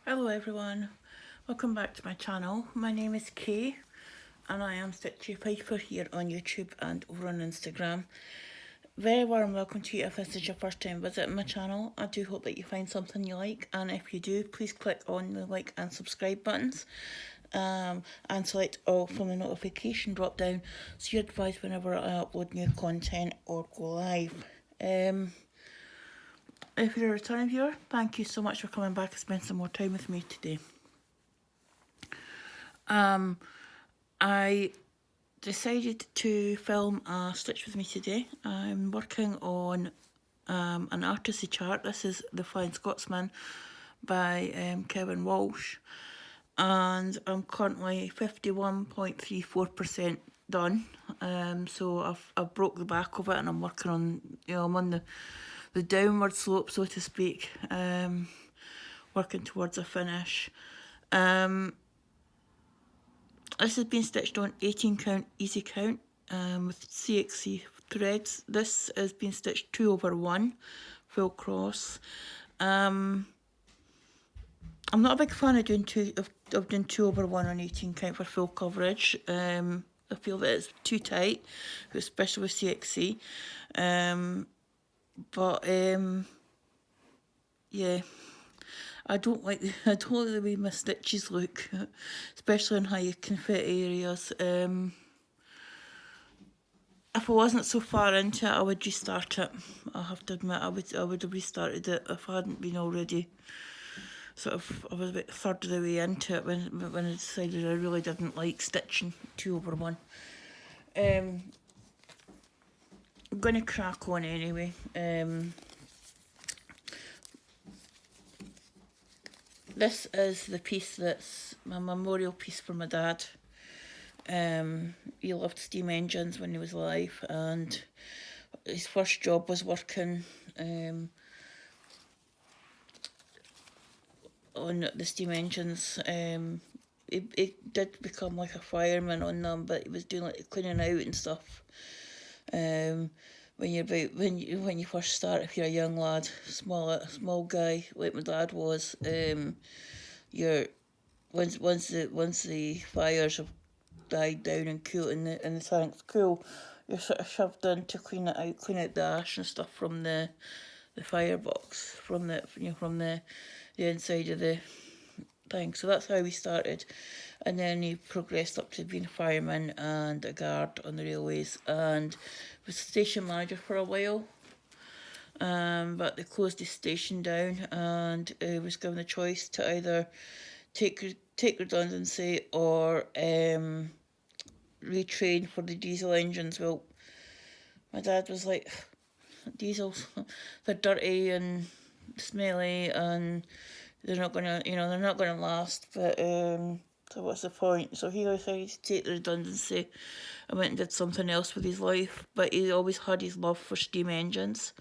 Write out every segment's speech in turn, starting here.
Hello everyone, welcome back to my channel. My name is Kay and I am Kitschy Piper here on YouTube and over on Instagram. Very warm welcome to you if this is your first time visiting my channel. I do hope that you find something you like, and if you do, please click on the like and subscribe buttons and select all from the notification drop down so you're advised whenever I upload new content or go live. If you're a returning viewer, thank you so much for coming back and spending some more time with me today. I decided to film a stitch with me today. I'm working on an Artecy chart. This is the Flying Scotsman by Kevin Walsh, and I'm currently 51.34% done. So I've broke the back of it, and I'm working on, I'm on the downward slope, so to speak, working towards a finish. This has been stitched on 18 count easy count with CXC threads. This has been stitched 2/1 full cross. I'm not a big fan of doing doing 2/1 on 18 count for full coverage. I feel that it's too tight, especially with CXC. Yeah, I don't like the way my stitches look, especially in high confetti areas. If I wasn't so far into it, I would restart it. I have to admit, I would have restarted it if I hadn't been already I was about a third of the way into it when I decided I really didn't like stitching 2/1. I'm going to crack on anyway. This is the piece that's my memorial piece for my dad. He loved steam engines when he was alive, and his first job was working on the steam engines. He did become like a fireman on them, but he was doing like cleaning out and stuff. When you first start, if you're a young lad, small guy like my dad was, you're once the fires have died down and cool and the tank's cool, you're sort of shoved in to clean out the ash and stuff from the firebox, from the inside of the thing. So that's how we started, and then he progressed up to being a fireman and a guard on the railways, and was station manager for a while. But they closed his station down, and he was given the choice to either take redundancy or retrain for the diesel engines. Well, my dad was like, diesels, they're dirty and smelly, and they're not gonna last. But so what's the point? So he decided to take the redundancy and went and did something else with his life. But he always had his love for steam engines,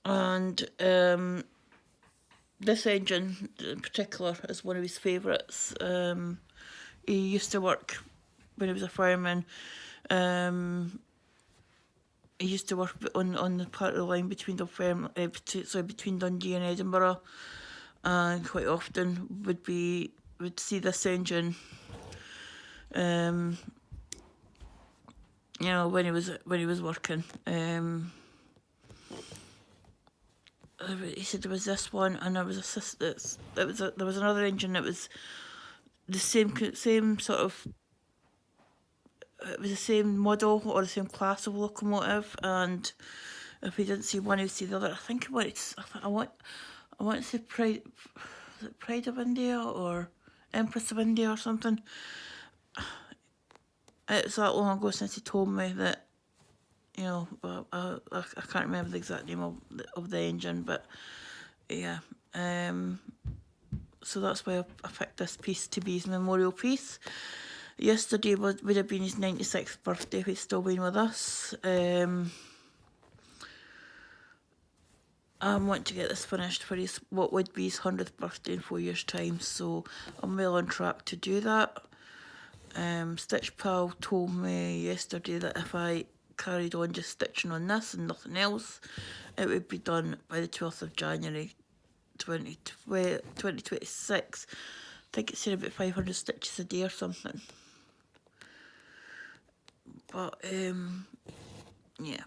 and this engine in particular is one of his favourites. He used to work when he was a fireman. He used to work on the part of the line between between Dundee and Edinburgh, and quite often would see this engine. When he was working. He said there was this one, and there was there was another engine that was the same sort of. It was the same model or the same class of locomotive, and if he didn't see one, he would see the other. I think I want to say Pride of India or Empress of India or something. It's that long ago since he told me that. I can't remember the exact name of the engine, but yeah. So that's why I picked this piece to be his memorial piece. Yesterday would have been his 96th birthday if he'd still been with us. I want to get this finished for what would be his 100th birthday in 4 years' time, so I'm well on track to do that. Stitch Pal told me yesterday that if I carried on just stitching on this and nothing else, it would be done by the 12th of January 2026. I think it's saying about 500 stitches a day or something. But, yeah.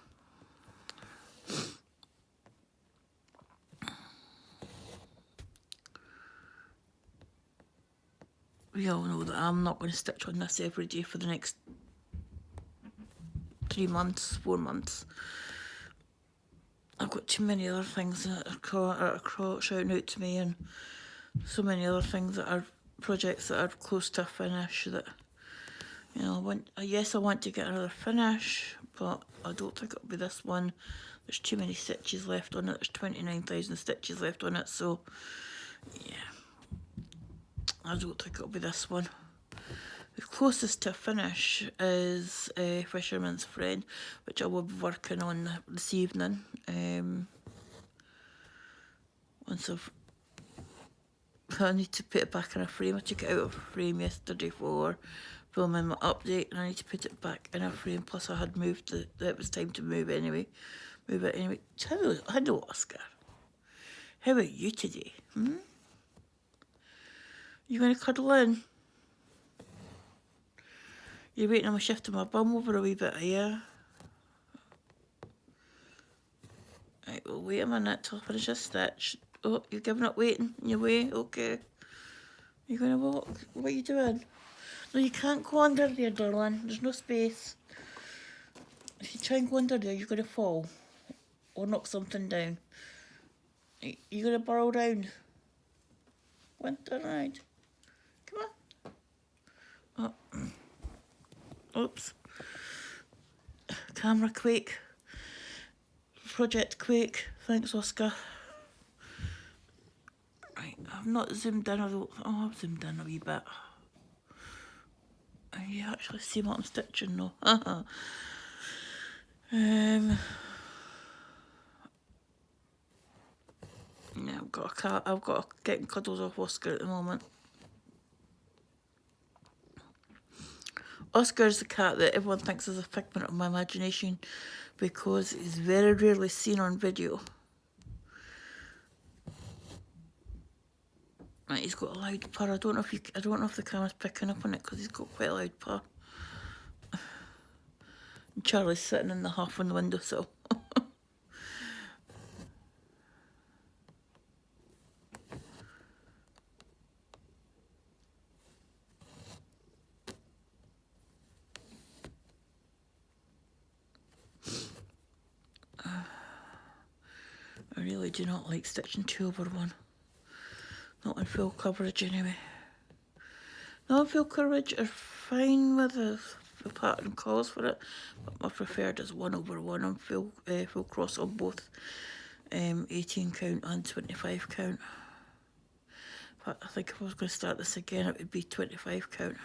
We all know that I'm not going to stitch on this every day for the next 3 months, 4 months. I've got too many other things that are shouting out to me, and so many other things that are projects that are close to a finish that, you know, I want to get another finish, but I don't think it'll be this one. There's too many stitches left on it. There's 29,000 stitches left on it, so yeah, I don't think it'll be this one. The closest to a finish is Fisherman's Friend, which I will be working on this evening. Once I need to put it back in a frame. I took it out of a frame yesterday for filming my update, and I need to put it back in a frame. Plus I had moved it was time to move anyway. Move it anyway. Hello, Oscar. How are you today? You going to cuddle in? You're waiting on me shifting my bum over a wee bit, yeah? Right, well, wait a minute till I finish this stitch. Oh, you're giving up waiting in your way? Okay. You're going to walk? What are you doing? No, you can't go under there, darling. There's no space. If you try and go under there, you're going to fall. Or knock something down. You're going to burrow down. Winter ride. Come on. Oh. Oops. Camera Quake. Project Quake. Thanks, Oscar. Right, I've not zoomed in. I've zoomed in a wee bit. You actually see what I'm stitching though. Yeah, I've got a cat. I've got getting cuddles off Oscar at the moment. Oscar is the cat that everyone thinks is a figment of my imagination because he's very rarely seen on video. Right, he's got a loud purr. I don't know if the camera's picking up on it because he's got quite a loud purr. And Charlie's sitting in the half on the windowsill. I really do not like stitching 2 over 1. Not in full coverage anyway. Not in full coverage are fine with the pattern calls for it, but my preferred is 1 over 1 on full cross on both 18 count and 25 count. But I think if I was going to start this again, it would be 25 count.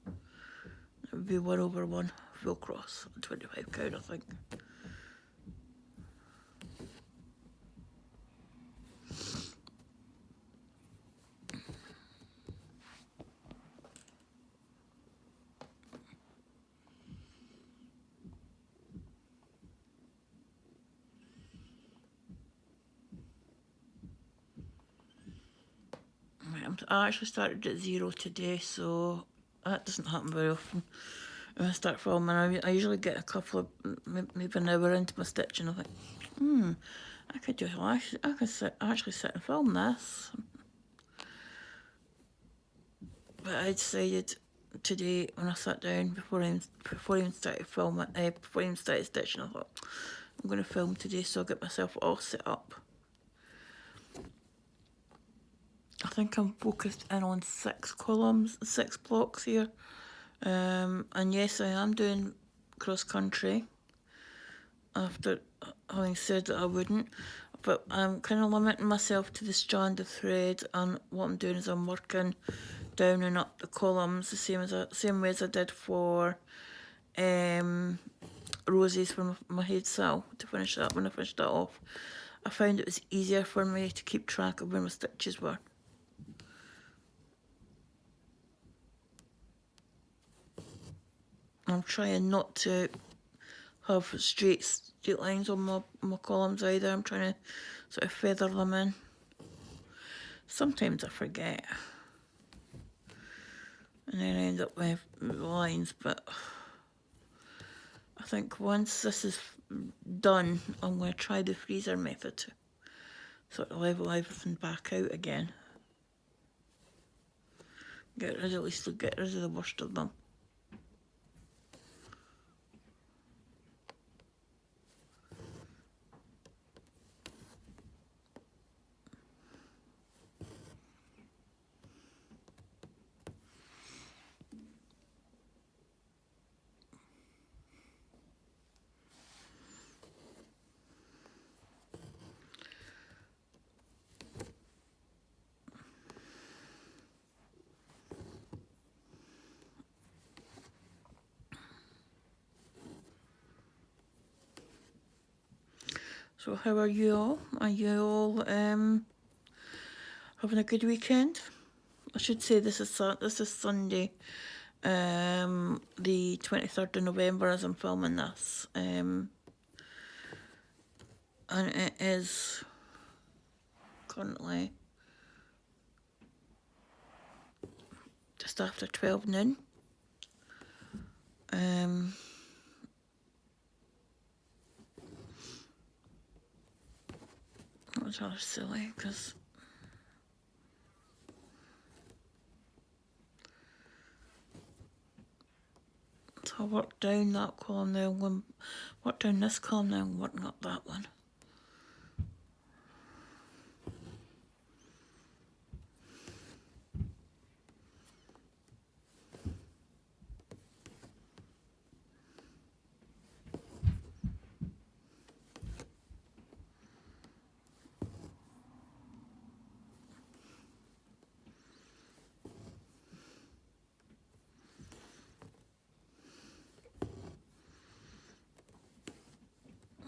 It would be 1 over 1 full cross on 25 count, I think. I actually started at 0 today, so that doesn't happen very often. When I start filming, I usually get a couple of, maybe an hour into my stitching. I think, I could actually sit and film this. But I decided today when I sat down before I even started filming, before I even started stitching, I thought I'm going to film today, so I'll get myself all set up. I think I'm focused in on 6 columns, 6 blocks here. And yes, I am doing cross country after having said that I wouldn't, but I'm kind of limiting myself to the strand of thread, and what I'm doing is I'm working down and up the columns the same way as I did for roses for my HAED SAL to finish that. When I finished that off, I found it was easier for me to keep track of where my stitches were. I'm trying not to have straight lines on my columns either. I'm trying to sort of feather them in. Sometimes I forget. And then I end up with lines, but I think once this is done, I'm going to try the freezer method to sort of level everything back out again. At least get rid of the worst of them. So how are you all? Are you all having a good weekend? I should say this is Sunday, the 23rd of November as I'm filming this. And it is currently just after 12 noon. That was rather silly because so I worked down that column there, worked down this column now and working up that one.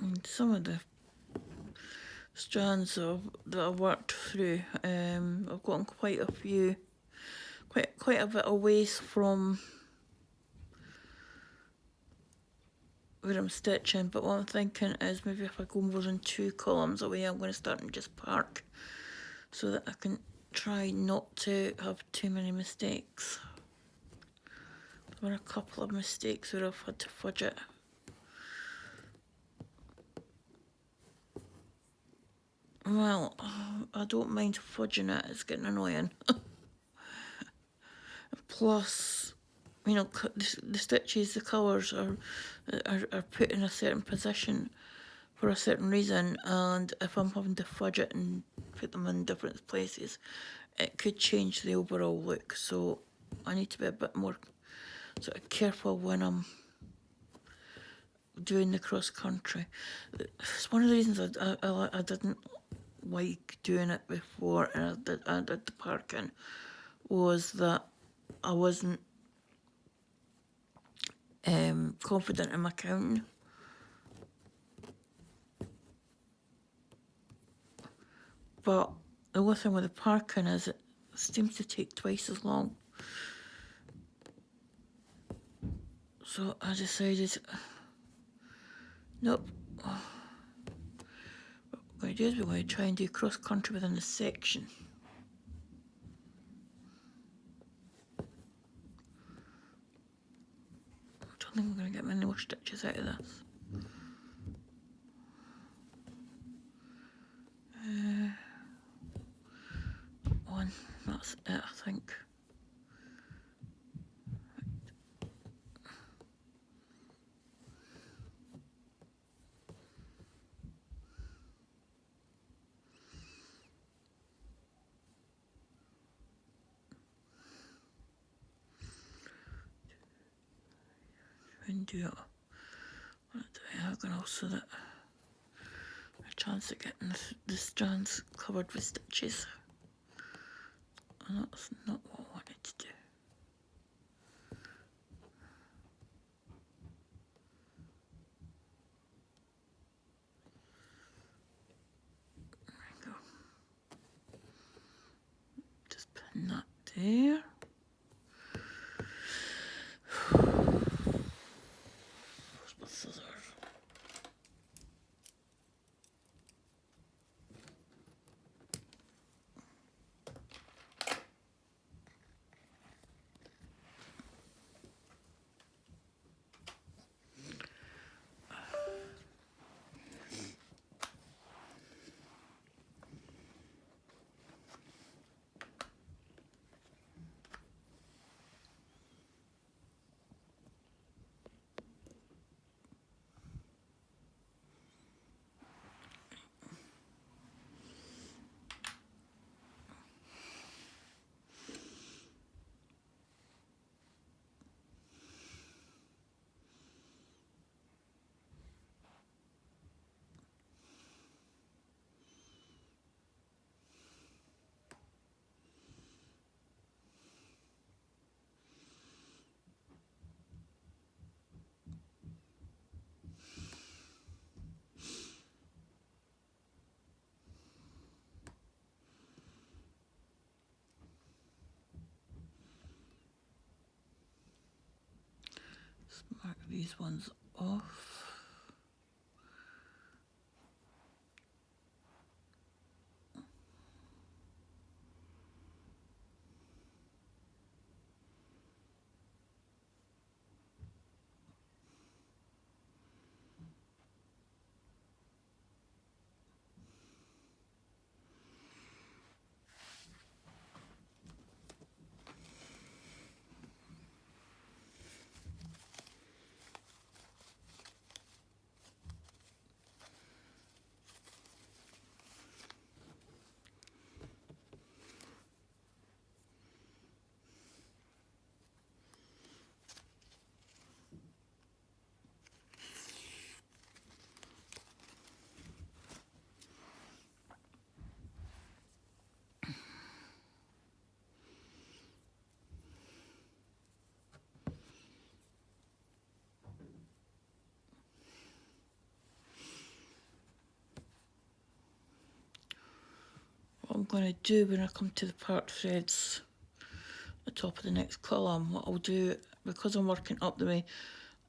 And some of the strands that I worked through, I've gotten quite a few, quite a bit of waste from where I'm stitching, but what I'm thinking is maybe if I go more than 2 columns away, I'm going to start and just park so that I can try not to have too many mistakes. There were a couple of mistakes where I've had to fudge it. Well, I don't mind fudging it, it's getting annoying. Plus, you know, the stitches, the colours are put in a certain position for a certain reason, and if I'm having to fudge it and put them in different places, it could change the overall look. So I need to be a bit more sort of careful when I'm doing the cross country. It's one of the reasons I didn't like doing it before, and I did the parking, was that I wasn't confident in my counting. But the only thing with the parking is it seems to take twice as long. So I decided, nope. What we're going to do is we're going to try and do cross country within the section. I don't think I'm going to get many more stitches out of this. One, that's it, I think. And do it. What do I have going also that a chance of getting the strands covered with stitches. And that's not what I wanted to do. There we go. Just pin that there. Where's my scissors? these ones off. What I'm going to do when I come to the part threads, the top of the next column, what I'll do, because I'm working up the way,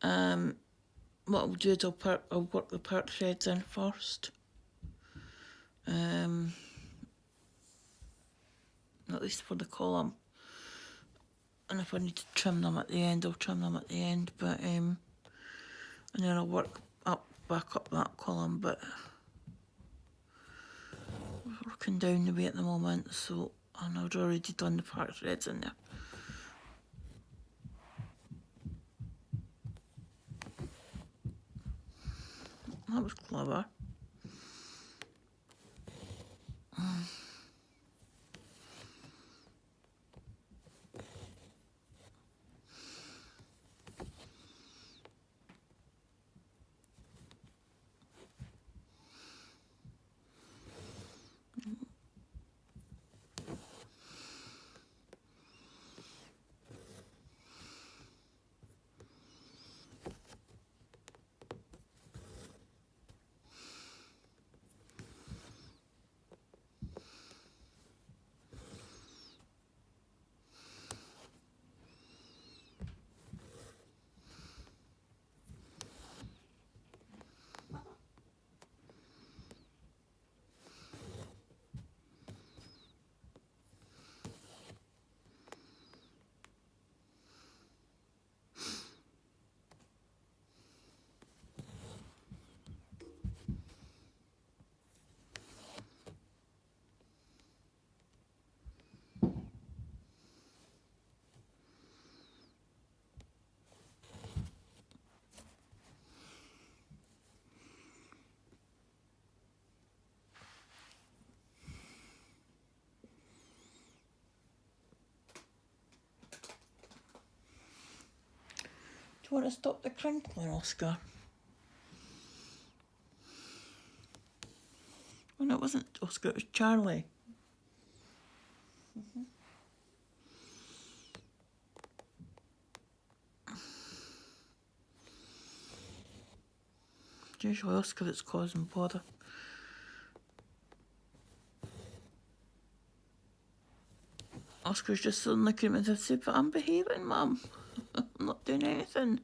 what I'll do is I'll work the part threads in first. At least for the column. And if I need to trim them at the end, I'll trim them at the end, but and then I'll work back up that column, but we're working down the way at the moment, so, and I'd already done the part threads in there. That was clever. Do you want to stop the crinkling, Oscar? Oh no, it wasn't Oscar, it was Charlie. It's usually Oscar that's causing bother. Oscar's just looking at me and said, but I'm behaving, Mum. I'm not doing anything.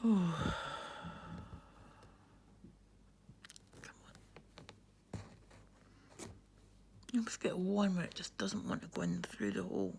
Oh. Come on. You must get one where it just doesn't want to go in through the hole.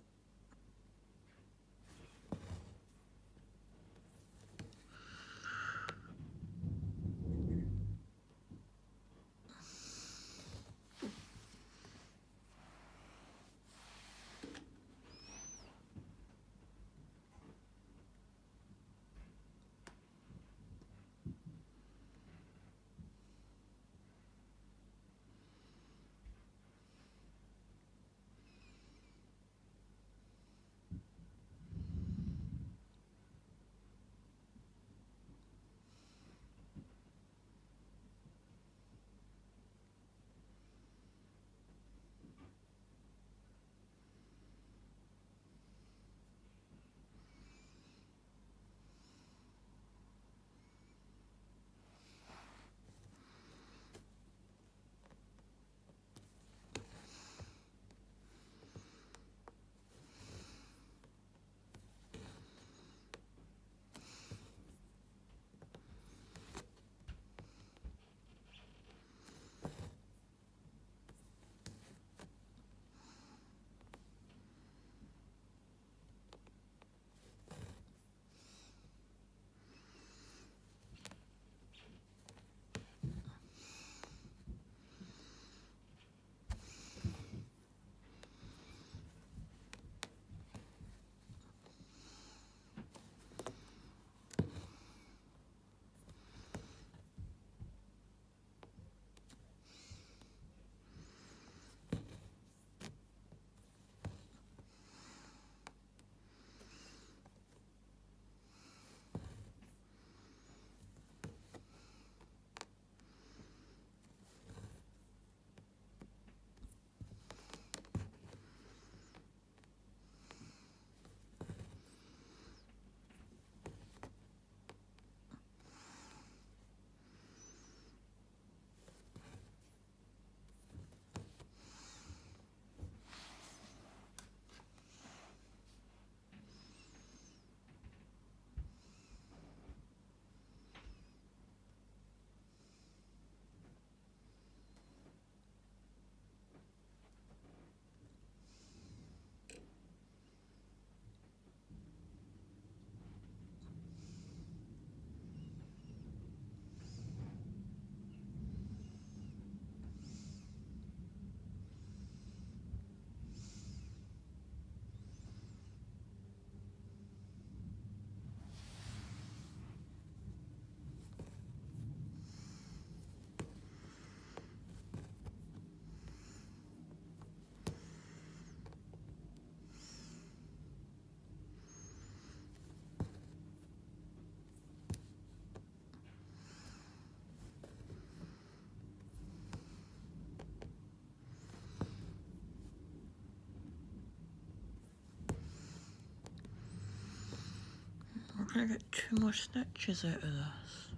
We're going to get 2 more stitches out of this.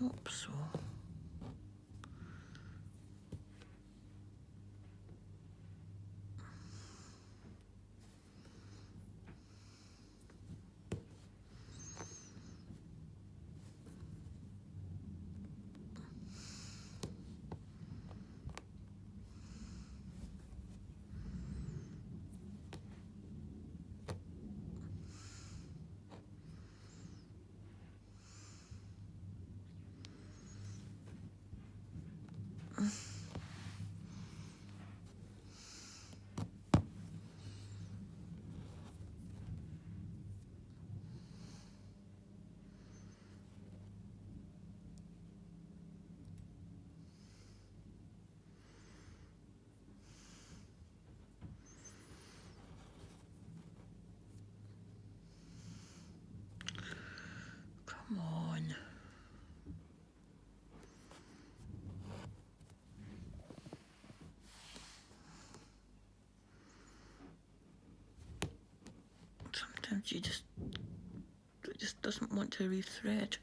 Hope so. Come on. Sometimes it just doesn't want to rethread.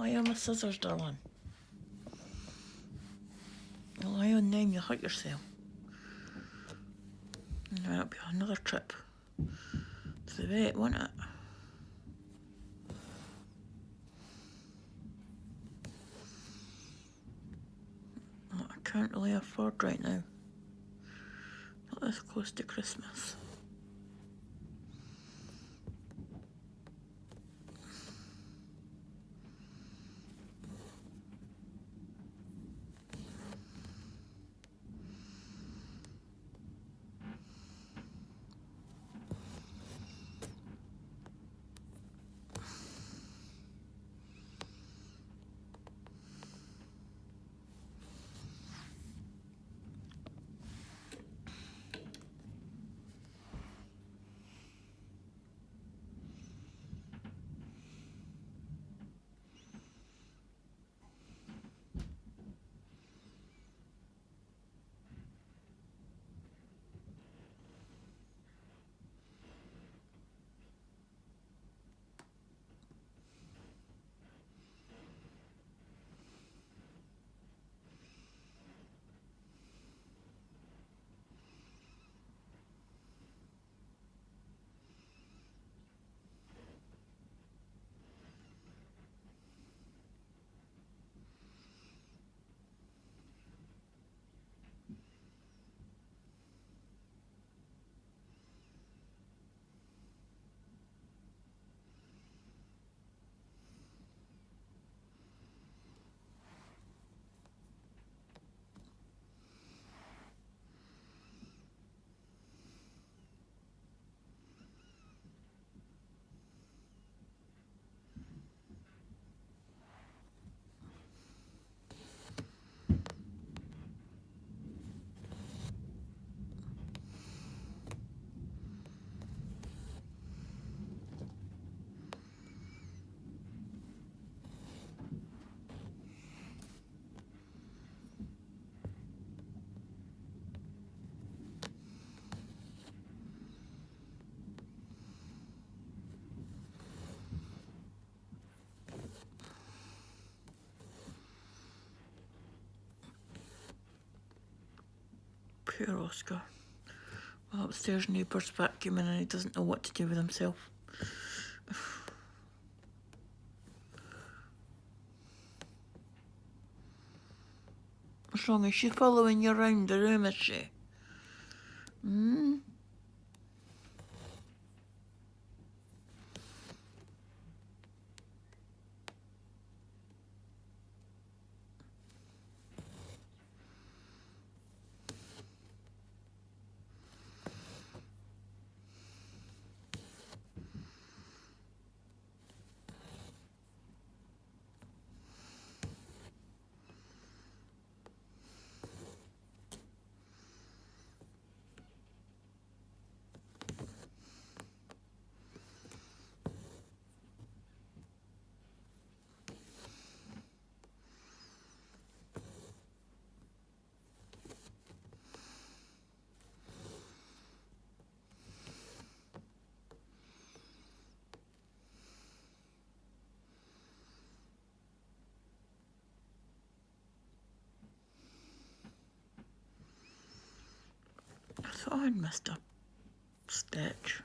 Rely on the scissors, darling. Rely on them, you'll hurt yourself. And that'll be another trip to the vet, won't it? Well, I can't really afford right now. Not this close to Christmas. Poor Oscar. Well, upstairs neighbour's vacuuming and he doesn't know what to do with himself. What's wrong? Is she following you around the room, is she? Hmm? I thought I'd missed a stitch.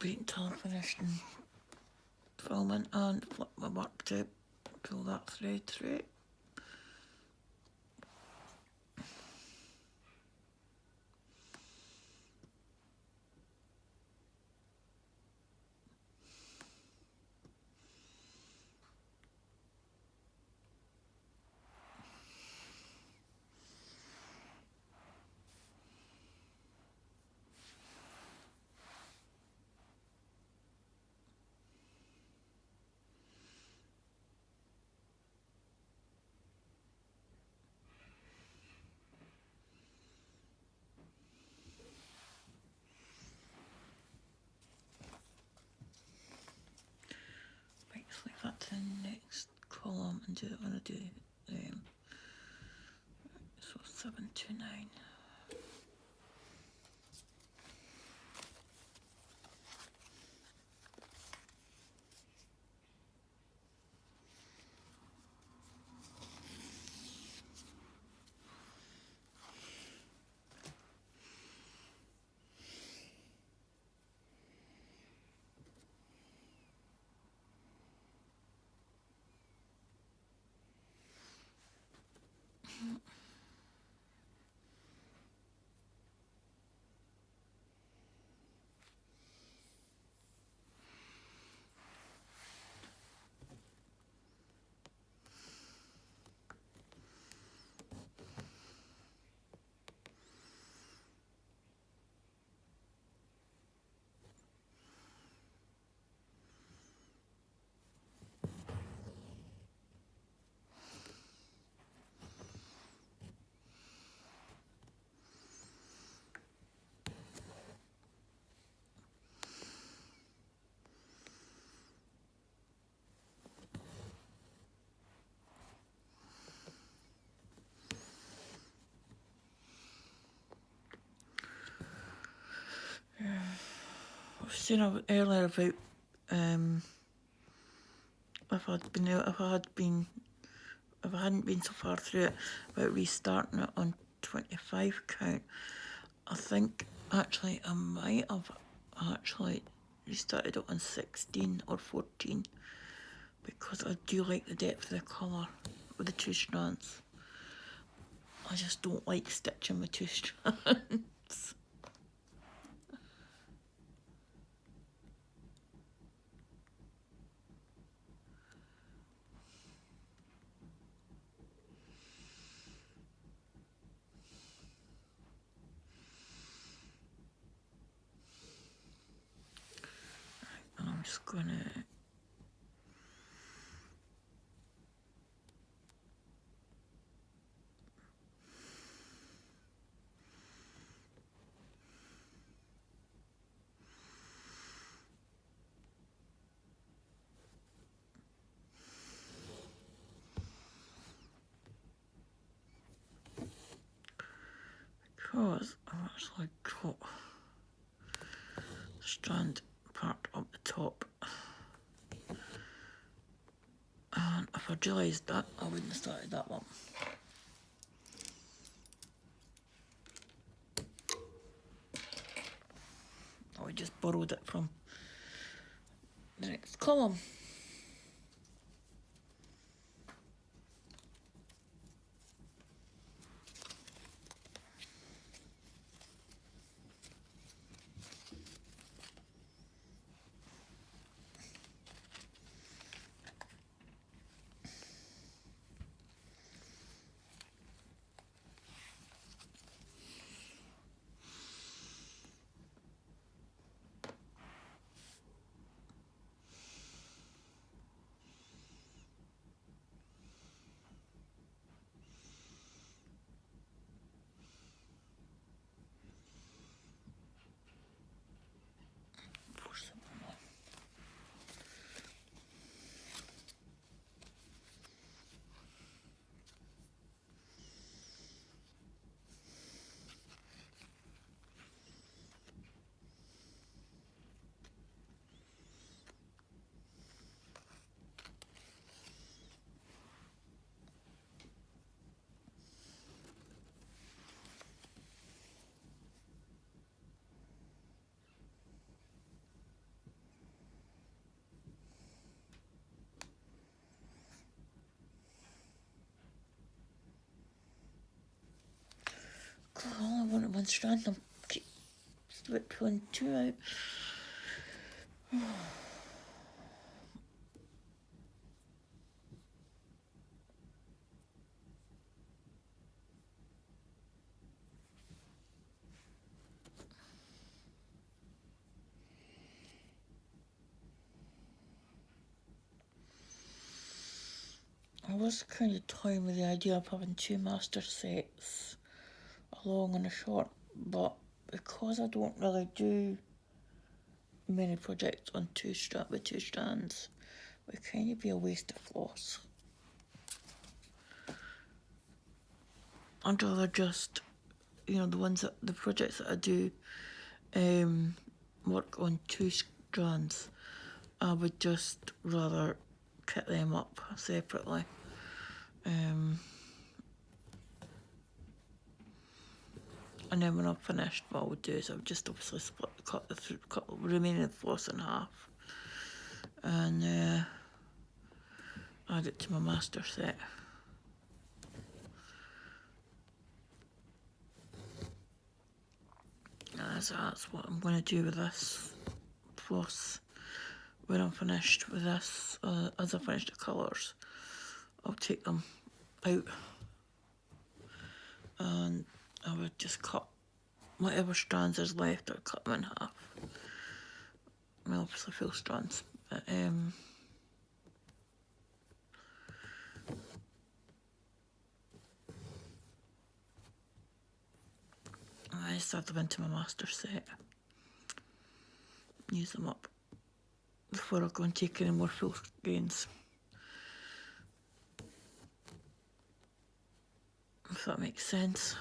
wait until I'm finished and filming and flip my work to pull that thread through. Leave that to the next column and do it when I do so 729. I was saying earlier about if I hadn't been so far through it, about restarting it on 25 count. I think actually I might have actually restarted it on 16 or 14 because I do like the depth of the colour with the two strands. I just don't like stitching with two strands. And I'm just gonna because I've actually got the strand part up the top. And if I'd realised that, I wouldn't have started that one. I would just borrowed it from the next column. one strand. I'll keep split one, two out. I was kind of toying with the idea of having 2 master sets, a long and a short, but because I don't really do many projects on with 2 strands, it would kind of be a waste of floss. I'd rather just, the projects that I do work on 2 strands, I would just rather kit them up separately. And then when I've finished, what I would do is I would just obviously cut the remaining floss in half and add it to my master set. That's what I'm going to do with this floss when I'm finished with this. As I finish the colours, I'll take them out and I would just cut whatever strands is left, I'd cut them in half. Well, obviously full strands, but I just add them into my master set. Use them up before I go and take any more full grains. If that makes sense.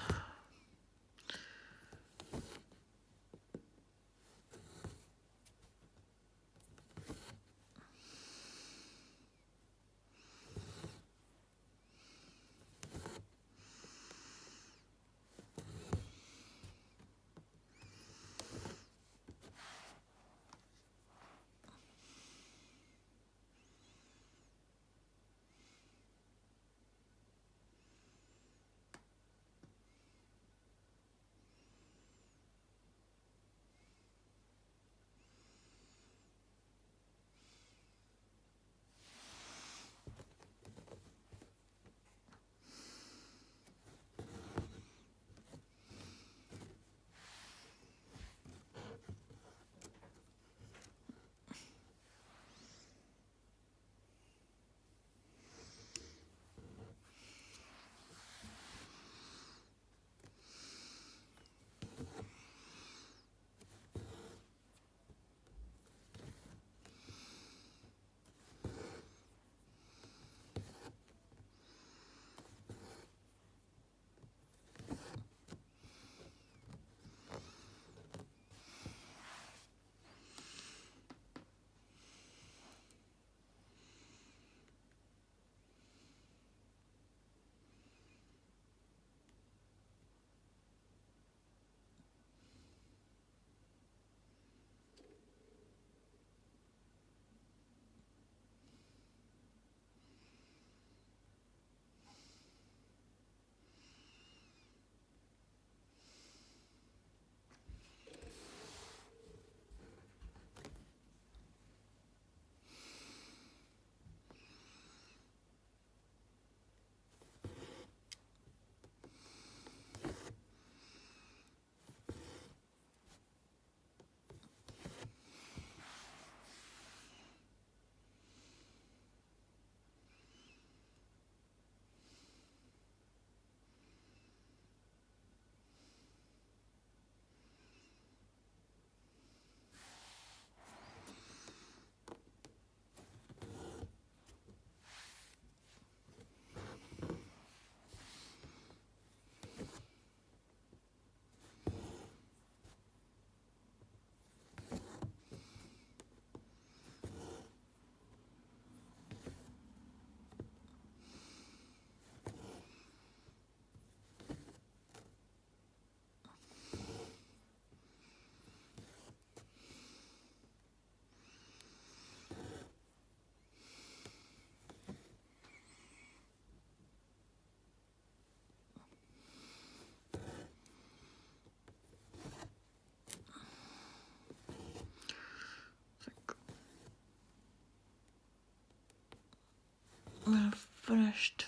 finished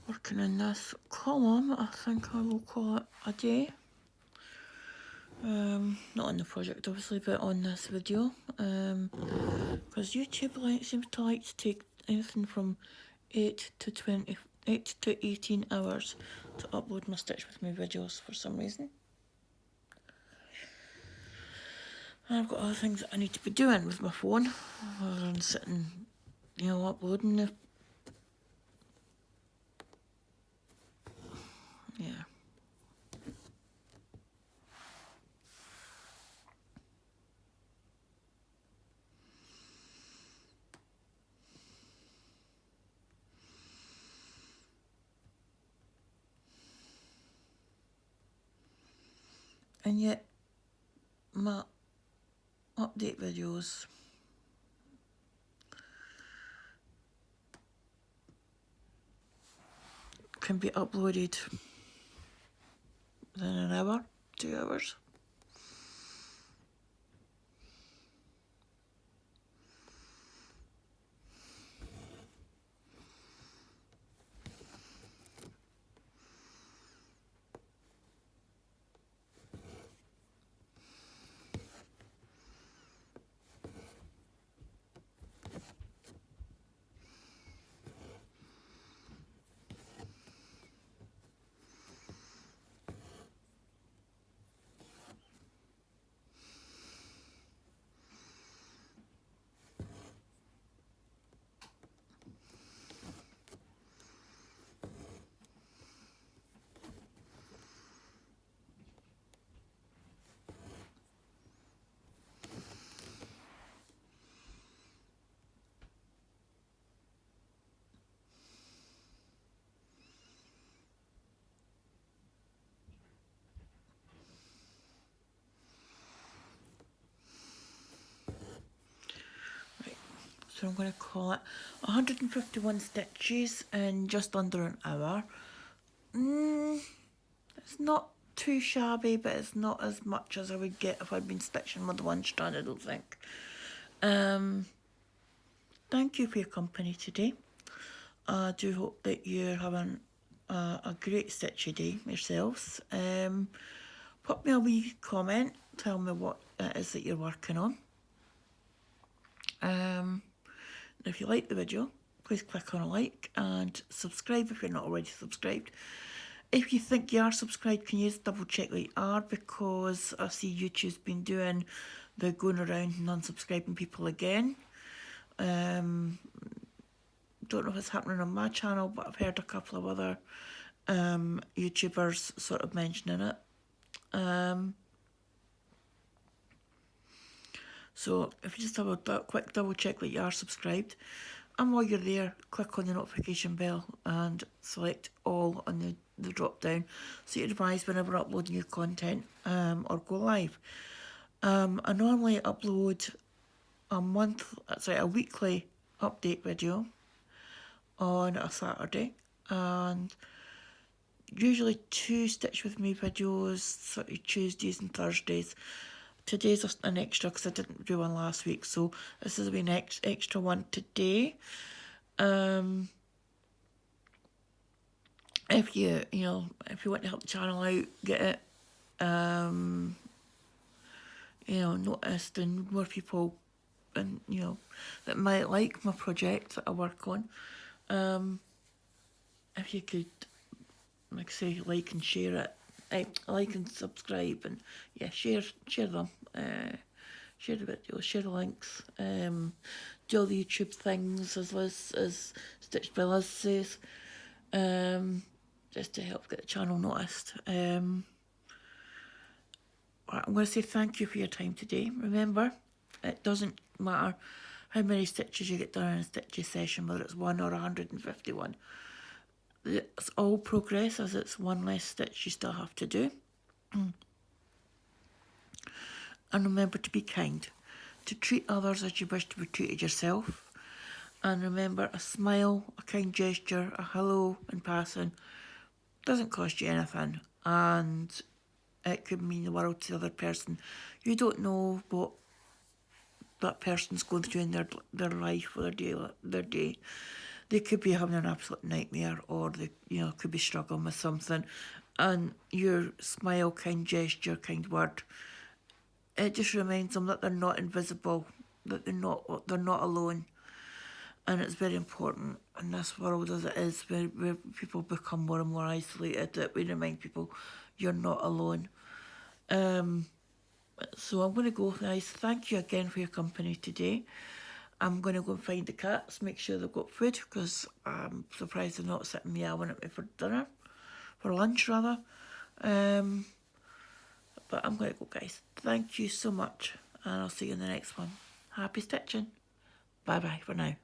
working in this column, I think I will call it a day. Not on the project obviously, but on this video, because YouTube seems to like to take anything from 8 to 18 hours to upload my Stitch With Me videos for some reason. And I've got other things that I need to be doing with my phone rather than sitting, you know, uploading the... Yeah. And yet, my update videos can be uploaded within an hour, 2 hours. So I'm going to call it 151 stitches in just under an hour. It's not too shabby, but it's not as much as I would get if I'd been stitching with one strand, I don't think. Thank you for your company today. I do hope that you're having a great stitchy day yourselves. Put me a wee comment, tell me what it is that you're working on. If you like the video, please click on a like and subscribe if you're not already subscribed. If you think you are subscribed, can you just double check that you are, because I see YouTube's been doing the going around and unsubscribing people again. Don't know if it's happening on my channel, but I've heard a couple of other YouTubers sort of mentioning it. So if you just have a quick double check that you are subscribed, and while you're there, click on the notification bell and select all on the drop down so you're advised whenever I upload new content or go live. I normally upload a weekly update video on a Saturday, and usually 2 Stitch With Me videos, sort of Tuesdays and Thursdays. Today's just an extra because I didn't do one last week, so this is an extra one today. If you want to help the channel out, get it noticed, and more people and that might like my project that I work on. If you could, like I say, like and share it. Like and subscribe, and yeah, share them, share the videos, share the links, do all the YouTube things as Stitched by Liz says, just to help get the channel noticed. I'm going to say thank you for your time today. Remember, it doesn't matter how many stitches you get done in a stitchy session, whether it's 1 or 151. It's all progress, as it's one less stitch you still have to do. And remember to be kind, to treat others as you wish to be treated yourself. And remember, a smile, a kind gesture, a hello in passing doesn't cost you anything, and it could mean the world to the other person. You don't know what that person's going through in their life or their day. they could be having an absolute nightmare, or they, you know, could be struggling with something, and your smile, kind gesture, kind word, it just reminds them that they're not invisible, that they're not alone. And it's very important in this world as it is, where people become more and more isolated, that we remind people you're not alone. So I'm going to go, guys. Thank you again for your company today. I'm going to go and find the cats, make sure they've got food, because I'm surprised they're not sitting meowing at me for dinner, for lunch rather. But I'm going to go, guys. Thank you so much, and I'll see you in the next one. Happy stitching. Bye bye for now.